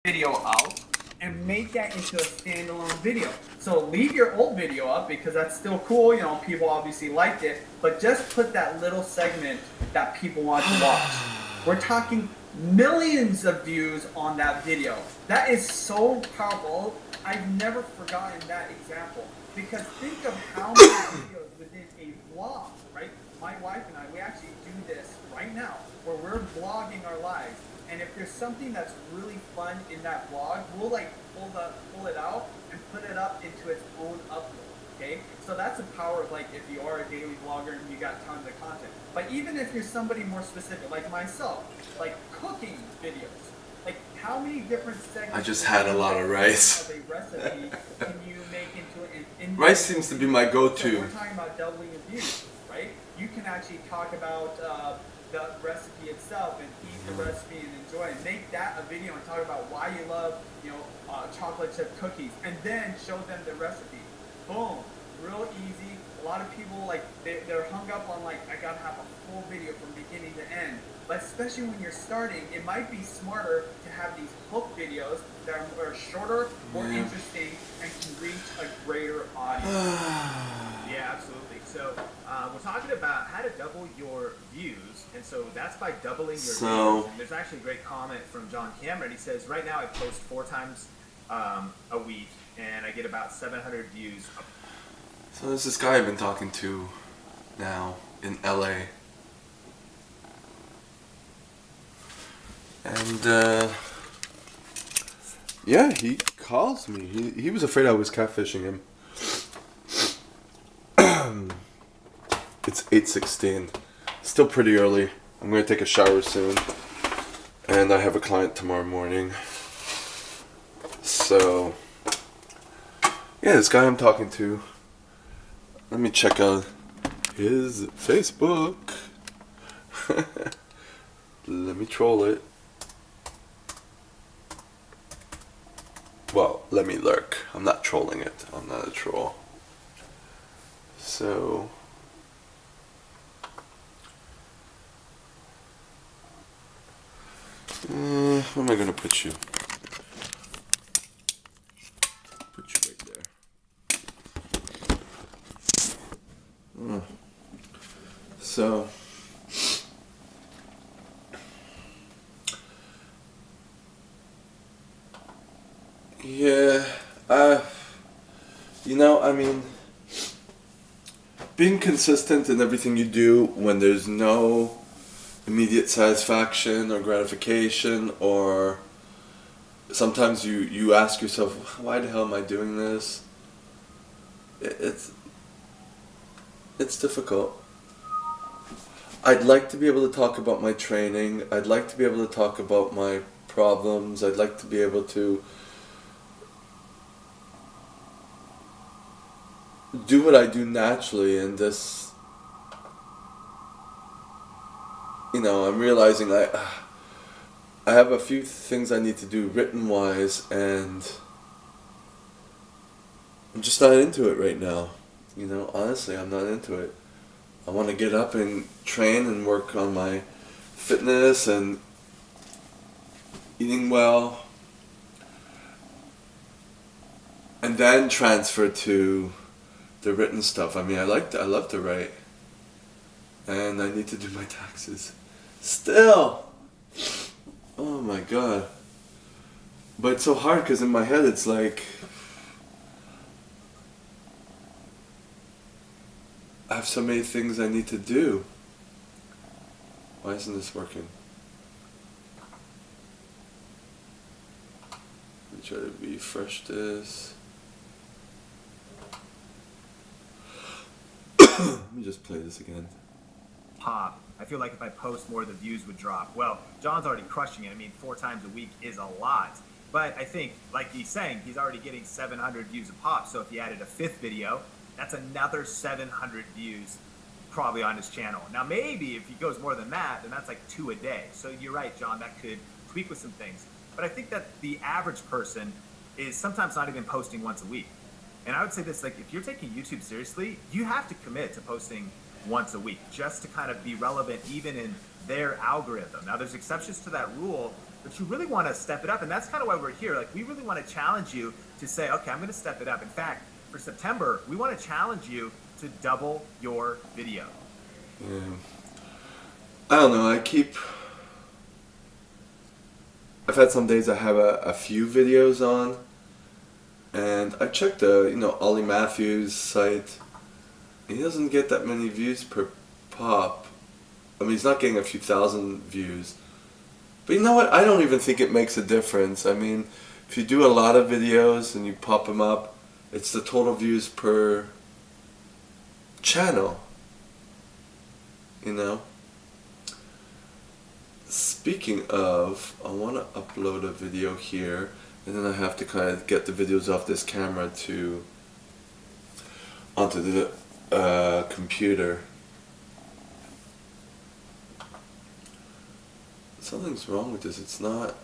video out and make that into a standalone video. So leave your old video up because that's still cool, you know, people obviously liked it, but just put that little segment that people want to watch. We're talking millions of views on that video. That is so powerful. I've never forgotten that example because think of how many videos within a vlog, right? My wife and I, we actually do this right now where we're vlogging our lives. And if there's something that's really fun in that vlog, we'll like pull it out and put it up into its own upload. Okay, so that's the power of like if you are a daily vlogger and you got tons of content. But even if you're somebody more specific, like myself, like cooking videos, like how many different segments? I just had a lot of rice. Of a recipe can you make into an rice seems to be my go-to. So we're talking about doubling your views, right? You can actually talk about the recipe itself and eat the recipe and enjoy it. Make that a video and talk about why you love, you know, chocolate chip cookies, and then show them the recipe. Boom, real easy. A lot of people like they're hung up on like I gotta have a full video from beginning to end. But especially when you're starting, it might be smarter to have these hook videos that are shorter, more interesting, and can reach a greater audience. Yeah, absolutely. So we're talking about how to double your views, and so that's by doubling your views. And there's actually a great comment from John Cameron. He says, right now I post 4 times a week, and I get about 700 views. So there's this guy I've been talking to now in LA. And yeah, he calls me. He was afraid I was catfishing him. It's 8:16. Still pretty early. I'm gonna take a shower soon, and I have a client tomorrow morning. So yeah, this guy I'm talking to. Let me check out his Facebook. Let me troll it. Well, let me lurk. I'm not trolling it. I'm not a troll. So where am I gonna put you? Put you right there. So yeah, you know, I mean, being consistent in everything you do when there's no immediate satisfaction or gratification, or sometimes you ask yourself, why the hell am I doing this? It's difficult. I'd like to be able to talk about my training. I'd like to be able to talk about my problems. I'd like to be able to do what I do naturally, and this, you know, I'm realizing I have a few things I need to do written wise, and I'm just not into it right now. You know, honestly, I'm not into it. I want to get up and train and work on my fitness and eating well, and then transfer to the written stuff. I mean, I love to write, and I need to do my taxes still. Oh my god. But it's so hard because in my head it's like I have so many things I need to do. Why isn't this working? Let me try to refresh this. Let me just play this again. Pop. I feel like if I post more, the views would drop. Well, John's already crushing it. I mean, 4 times a week is a lot. But I think, like he's saying, he's already getting 700 views a pop. So if he added a 5th video, that's another 700 views probably on his channel. Now, maybe if he goes more than that, then that's like 2 a day. So you're right, John, that could tweak with some things. But I think that the average person is sometimes not even posting once a week. And I would say this, like, if you're taking YouTube seriously, you have to commit to posting once a week just to kind of be relevant even in their algorithm. Now, there's exceptions to that rule. but you really want to step it up. And that's kind of why we're here. Like, we really want to challenge you to say, okay, I'm going to step it up. In fact, for September, we want to challenge you to double your video. Yeah. I don't know. I've had some days I have a few videos on, and I checked the Ollie Matthews site. He doesn't get that many views per pop. I mean, he's not getting a few thousand views. But you know what? I don't even think it makes a difference. I mean, if you do a lot of videos and you pop them up, it's the total views per channel. You know? Speaking of, I want to upload a video here, and then I have to kind of get the videos off this camera onto the computer. Something's wrong with this. It's not.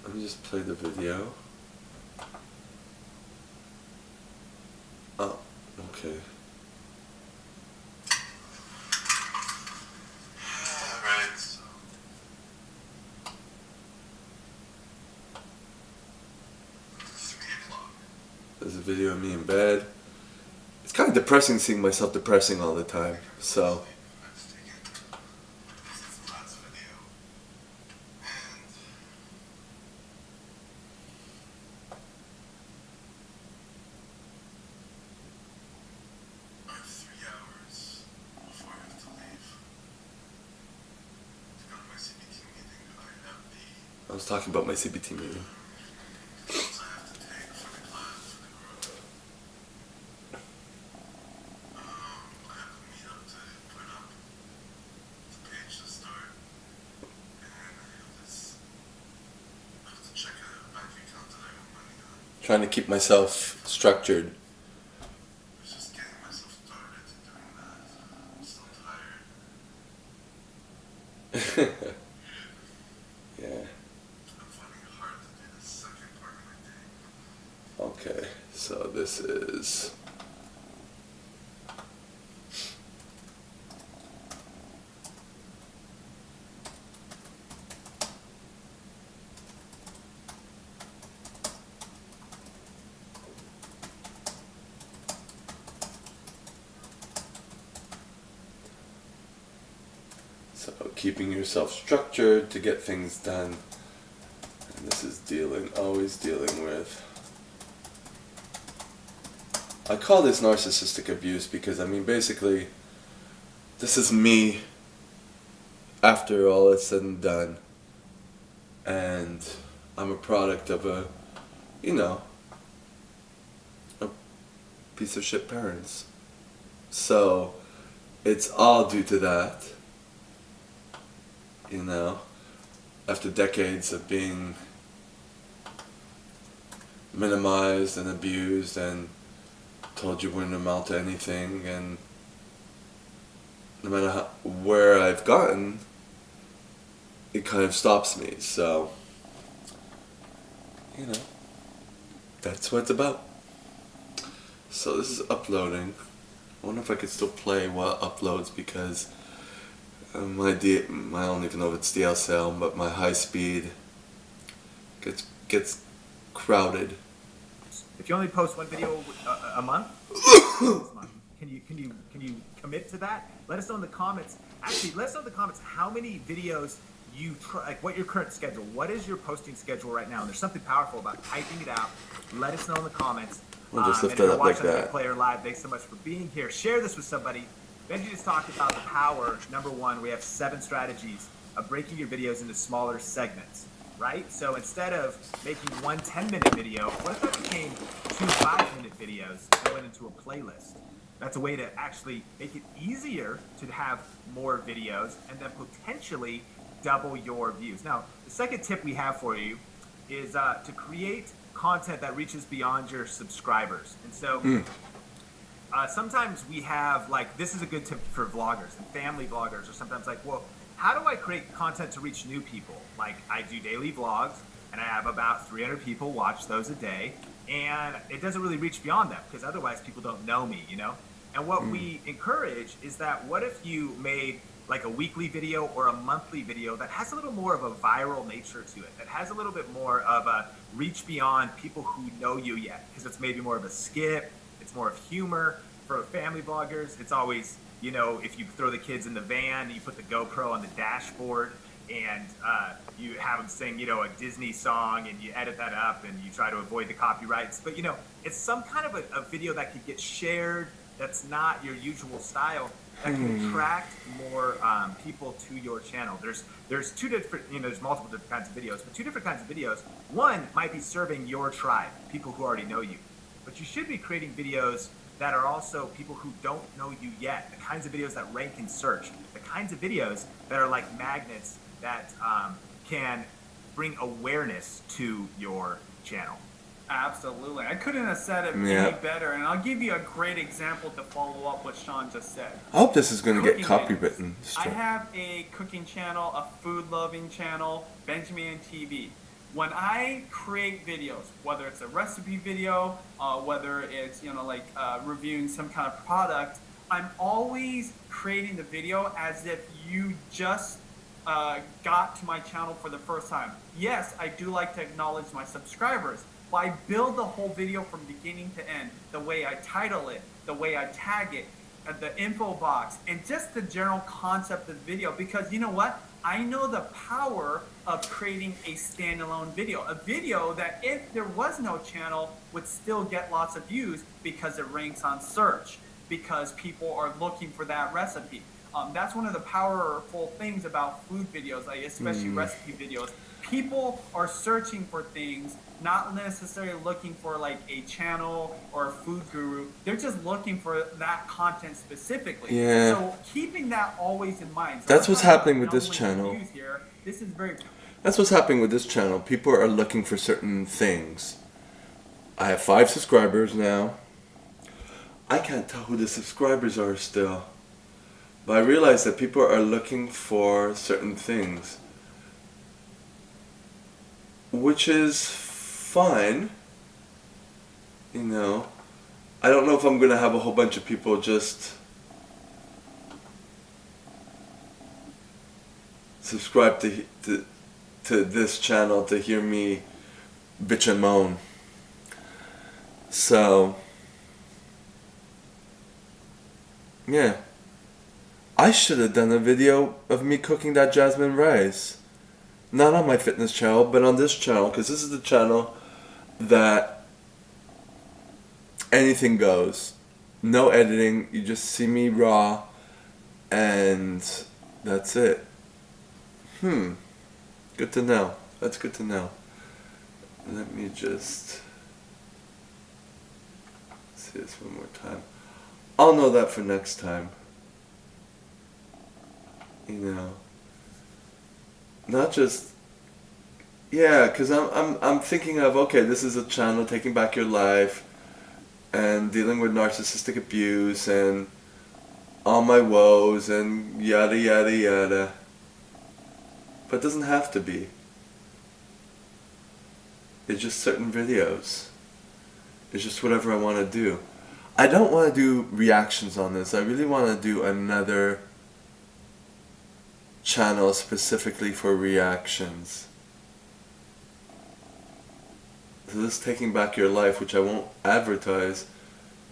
Let me just play the video. Oh, okay. Right. There's a video of me in bed. It's kind of depressing seeing myself depressing all the time, so. I was talking about my CBT meeting. Trying to keep myself structured. Just getting myself started doing that. I'm so tired. Yeah. I'm finding it hard to do the second part of my day. Okay, so this is. So keeping yourself structured to get things done. And this is always dealing with. I call this narcissistic abuse because, I mean, basically, this is me after all is said and done. And I'm a product of a piece of shit parents. So it's all due to that. After decades of being minimized and abused and told you wouldn't amount to anything, and no matter where I've gotten, it kind of stops me. So, that's what it's about. So this is uploading. I wonder if I could still play while it uploads, because I don't even know if it's DSL, but my high speed gets crowded. If you only post one video a month, can you commit to that? Let us know in the comments. Actually, let us know in the comments how many videos you try, like what your current schedule. What is your posting schedule right now? And there's something powerful about typing it out. Let us know in the comments. We'll just lift it up like that. Player Live, thanks so much for being here. Share this with somebody. Benji just talked about the power. Number one, we have 7 strategies of breaking your videos into smaller segments, right? So instead of making one 10-minute video, what if that became 2 5-minute videos and went into a playlist? That's a way to actually make it easier to have more videos and then potentially double your views. Now, the second tip we have for you is to create content that reaches beyond your subscribers. And so sometimes we have, like, this is a good tip for vloggers and family vloggers, or sometimes like, well, how do I create content to reach new people? Like, I do daily vlogs and I have about 300 people watch those a day, and it doesn't really reach beyond them because otherwise people don't know me, And what we encourage is that, what if you made like a weekly video or a monthly video that has a little more of a viral nature to it, that has a little bit more of a reach beyond people who know you yet, because it's maybe more of a skit, it's more of humor. For family vloggers, it's always, you know, if you throw the kids in the van, you put the GoPro on the dashboard, and you have them sing, you know, a Disney song, and you edit that up, and you try to avoid the copyrights. But, you know, it's some kind of a video that could get shared, that's not your usual style, that can attract more people to your channel. There's two different, you know, there's multiple different kinds of videos, but two different kinds of videos. One might be serving your tribe, people who already know you. But you should be creating videos that are also people who don't know you yet, the kinds of videos that rank in search, the kinds of videos that are like magnets that can bring awareness to your channel. Absolutely. I couldn't have said it any better, and I'll give you a great example to follow up what Sean just said. I hope this is going to get Cooking copywritten. I have a cooking channel, a food-loving channel, Benjamin TV. When I create videos, whether it's a recipe video, whether it's, you know, like reviewing some kind of product, I'm always creating the video as if you just got to my channel for the first time. Yes, I do like to acknowledge my subscribers, but I build the whole video from beginning to end, the way I title it, the way I tag it, the info box, and just the general concept of the video, because you know what? I know the power of creating a standalone video, a video that if there was no channel would still get lots of views because it ranks on search, because people are looking for that recipe. That's one of the powerful things about food videos, like especially recipe videos. People are searching for things, not necessarily looking for like a channel or a food guru. They're just looking for that content specifically. Yeah. So keeping that always in mind. So That's what's happening with this channel. Here, this is very. That's what's happening with this channel. People are looking for certain things. I have 5 subscribers now. I can't tell who the subscribers are still. But I realize that people are looking for certain things, which is fine. You know, I don't know if I'm gonna have a whole bunch of people just subscribe to this channel to hear me bitch and moan. So yeah, I should have done a video of me cooking that jasmine rice. Not on my fitness channel, but on this channel, because this is the channel that anything goes. No editing, you just see me raw, and that's it. Good to know. That's good to know. Let me just see this one more time. I'll know that for next time. You know, not just, yeah, because I'm thinking of, okay, this is a channel taking back your life and dealing with narcissistic abuse and all my woes and yada yada yada. But it doesn't have to be. It's just certain videos. It's just whatever I want to do. I don't want to do reactions on this. I really want to do another channel specifically for reactions. So this Taking Back Your Life, which I won't advertise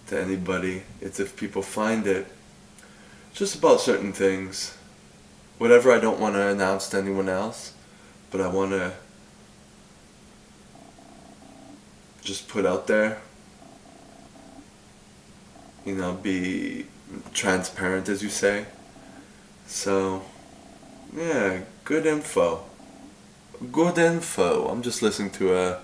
to anybody, it's if people find it. It's just about certain things. Whatever I don't want to announce to anyone else, but I want to just put out there. You know, be transparent, as you say. So yeah, good info. Good info. I'm just listening to a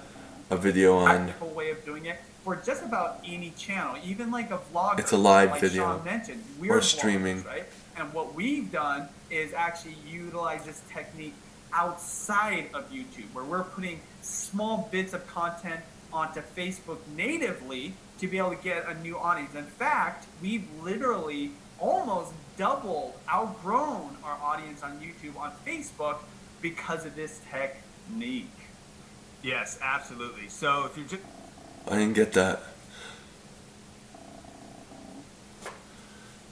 video on practical way of doing it for just about any channel, even like a vlogger. It's a live like video Sean mentioned, we're or vloggers, streaming. right? And what we've done is actually utilize this technique outside of YouTube, where we're putting small bits of content onto Facebook natively to be able to get a new audience. In fact, we've literally almost outgrown our audience on YouTube, on Facebook, because of this technique. Yes, absolutely. So if you're just... I didn't get that.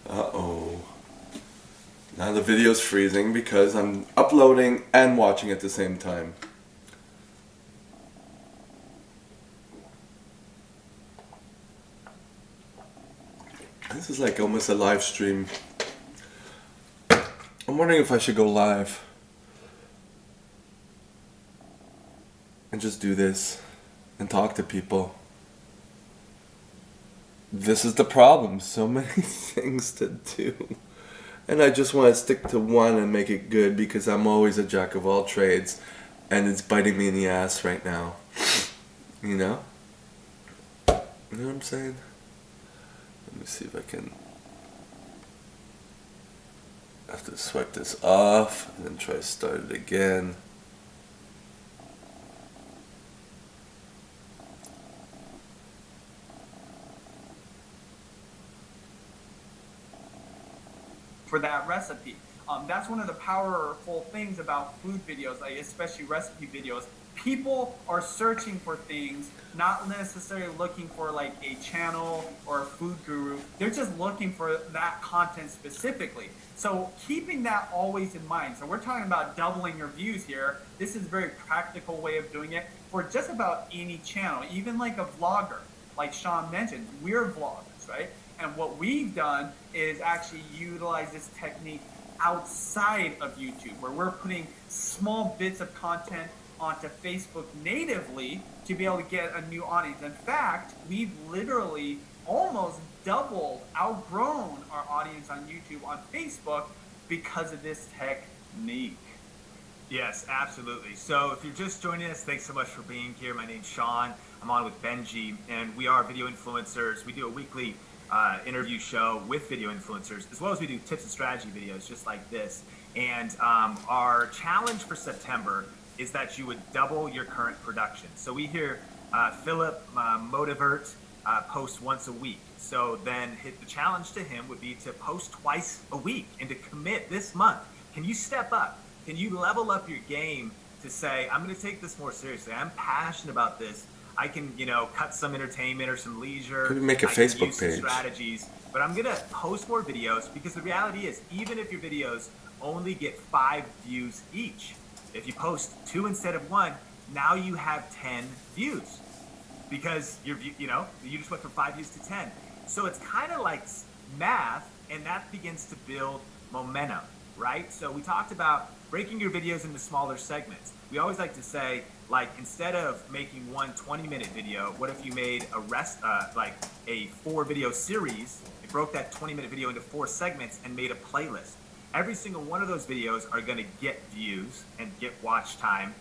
Uh-oh. Now the video's freezing because I'm uploading and watching at the same time. This is like almost a live stream. I'm wondering if I should go live and just do this and talk to people. This is the problem. So many things to do. And I just want to stick to one and make it good because I'm always a jack of all trades and it's biting me in the ass right now. You know? You know what I'm saying? Let me see if I can... I have to swipe this off and then try to start it again. For that recipe. That's one of the powerful things about food videos, like especially recipe videos. People are searching for things, not necessarily looking for like a channel or a food guru. They're just looking for that content specifically. So keeping that always in mind. So we're talking about doubling your views here. This is a very practical way of doing it for just about any channel, even like a vlogger, like Sean mentioned. We're vloggers, right? And what we've done is actually utilize this technique outside of YouTube, where we're putting small bits of content onto Facebook natively to be able to get a new audience. In fact, we've literally almost doubled, outgrown our audience on YouTube, on Facebook, because of this technique. Yes, absolutely. So if you're just joining us, thanks so much for being here. My name's Sean. I'm on with Benji, and we are video influencers. We do a weekly interview show with video influencers, as well as we do tips and strategy videos just like this. And our challenge for September is that you would double your current production. So we hear Philip Motivert post once a week. So then the challenge to him would be to post twice a week and to commit this month. Can you step up? Can you level up your game to say, I'm going to take this more seriously. I'm passionate about this. I can, cut some entertainment or some leisure. Maybe make a Facebook page. Strategies, but I'm going to post more videos because the reality is, even if your videos only get 5 views each, if you post 2 instead of 1, now you have 10 views because you just went from 5 views to 10. So it's kind of like math, and that begins to build momentum, right? So we talked about breaking your videos into smaller segments. We always like to say, like, instead of making one 20-minute video, what if you made a 4-video series? You broke that 20-minute video into 4 segments and made a playlist. Every single one of those videos are going to get views and get watch time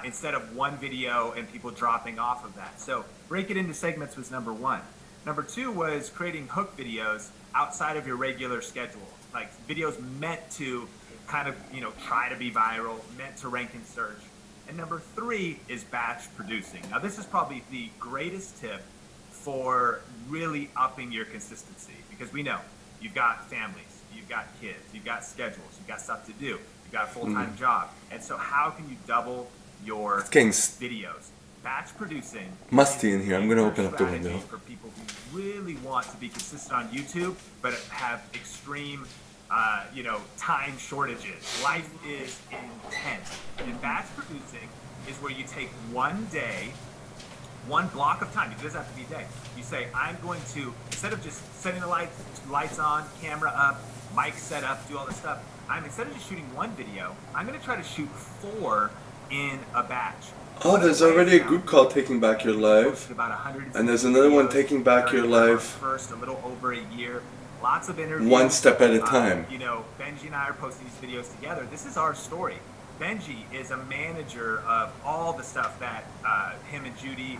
instead of one video and people dropping off of that. So break it into segments was number 1. Number 2 was creating hook videos outside of your regular schedule, like videos meant to kind of, try to be viral, meant to rank in search. And number 3 is batch producing. Now this is probably the greatest tip for really upping your consistency, because we know you've got families, you've got kids, you've got schedules, you've got stuff to do, you've got a full-time job. And so how can you double your videos? Batch producing. Musty in here. I'm going to open up the window. For people who really want to be consistent on YouTube, but have extreme time shortages. Life is intense. And batch producing is where you take one day, one block of time. It doesn't have to be a day. You say, I'm going to, instead of just setting the lights on, camera up, mic set up, do all this stuff, instead of just shooting one video, I'm going to try to shoot 4 in a batch. Oh, there's already a group called Taking Back Your Life. And there's another one, Taking Back Your Life. First, a little over a year. Lots of interviews. One step at a time. Benji and I are posting these videos together. This is our story. Benji is a manager of all the stuff that him and Judy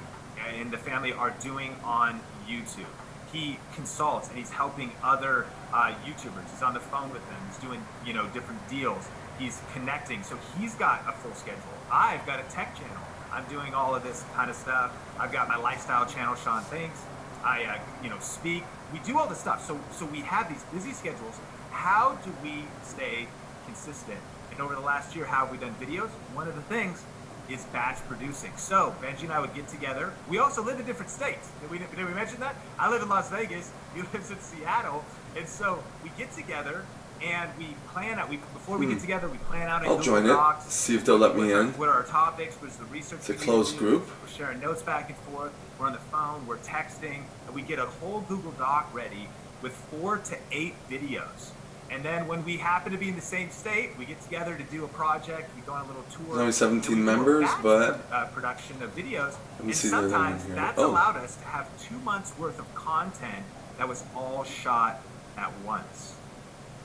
and the family are doing on YouTube. He consults and he's helping other YouTubers. He's on the phone with them. He's doing, different deals. He's connecting. So he's got a full schedule. I've got a tech channel. I'm doing all of this kind of stuff. I've got my lifestyle channel, Sean Thinks. I, speak. We do all this stuff. So we have these busy schedules. How do we stay consistent? And over the last year, how have we done videos? One of the things is batch producing. So Benji and I would get together. We also live in different states. Did we mention that? I live in Las Vegas. He lives in Seattle. And so we get together and we plan out. Before we get together, we plan out. I'll join it. See if they'll let me in. What are our topics? What's the research? It's a closed group. We're sharing notes back and forth. We're on the phone. We're texting. And we get a whole Google Doc ready with 4 to 8 videos. And then when we happen to be in the same state, we get together to do a project. We go on a little tour. There's only 17 and we do a members, batch but production of videos. let me And see the other one sometimes here. that's Oh. allowed us to have 2 months worth of content that was all shot at once.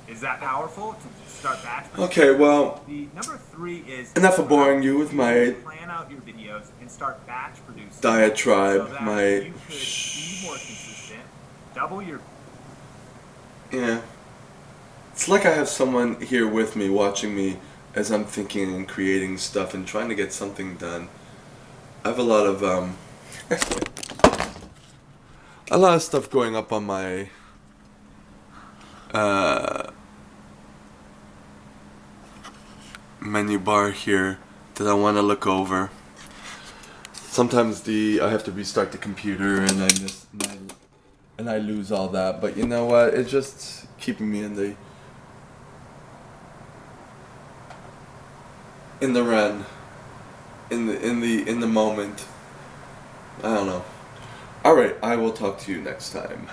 Is that powerful to start batch production? Okay, well, The number 3 is enough of boring you with my plan out your videos and start batch producing diatribe, so that my you could be more consistent, double your yeah. It's like I have someone here with me watching me as I'm thinking and creating stuff and trying to get something done. I have a lot of stuff going up on my menu bar here that I want to look over. Sometimes I have to restart the computer and I lose all that, but you know what? It's just keeping me in the run, in the moment. I don't know. All right, I will talk to you next time.